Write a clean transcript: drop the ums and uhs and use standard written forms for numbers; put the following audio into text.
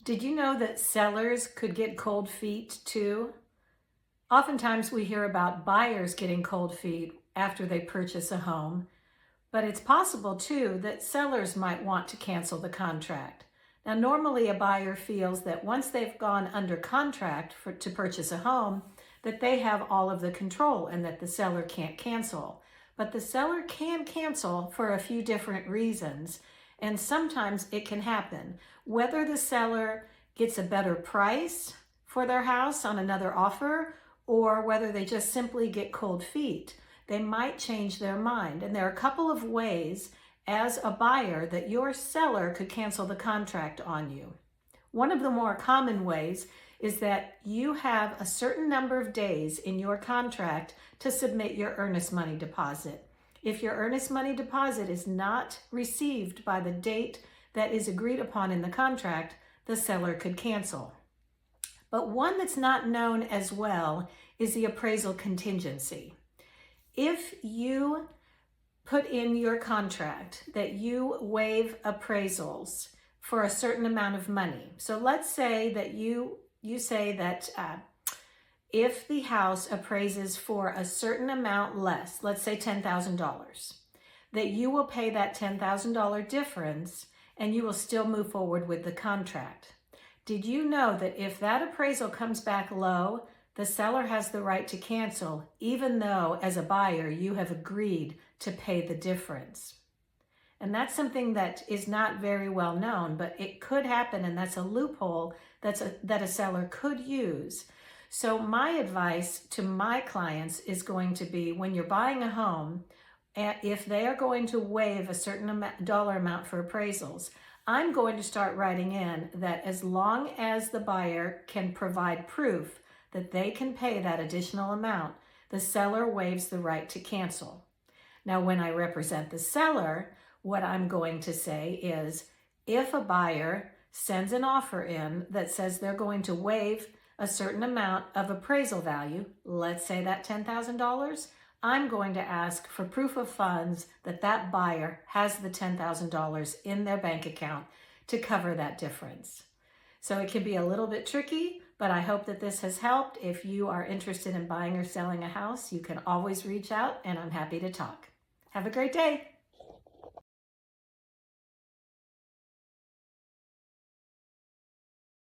Did you know that sellers could get cold feet too? Oftentimes we hear about buyers getting cold feet after they purchase a home, but it's possible too that sellers might want to cancel the contract. Now, normally a buyer feels that once they've gone under contract to purchase a home, that they have all of the control and that the seller can't cancel. But the seller can cancel for a few different reasons, and sometimes it can happen. Whether the seller gets a better price for their house on another offer, or whether they just simply get cold feet, they might change their mind. And there are a couple of ways as a buyer that your seller could cancel the contract on you. One of the more common ways is that you have a certain number of days in your contract to submit your earnest money deposit. If your earnest money deposit is not received by the date that is agreed upon in the contract, the seller could cancel. But one that's not known as well is the appraisal contingency. If you put in your contract that you waive appraisals for a certain amount of money, so let's say that you say that if the house appraises for a certain amount less, let's say $10,000, that you will pay that $10,000 difference and you will still move forward with the contract. Did you know that if that appraisal comes back low, the seller has the right to cancel, even though as a buyer you have agreed to pay the difference? And that's something that is not very well known, but it could happen, and that's a loophole that a seller could use. So my advice to my clients is going to be, when you're buying a home, if they are going to waive a certain dollar amount for appraisals, I'm going to start writing in that as long as the buyer can provide proof that they can pay that additional amount, the seller waives the right to cancel. Now, when I represent the seller, what I'm going to say is, if a buyer sends an offer in that says they're going to waive a certain amount of appraisal value, let's say that $10,000, I'm going to ask for proof of funds that that buyer has the $10,000 in their bank account to cover that difference. So it can be a little bit tricky, but I hope that this has helped. If you are interested in buying or selling a house, you can always reach out and I'm happy to talk. Have a great day.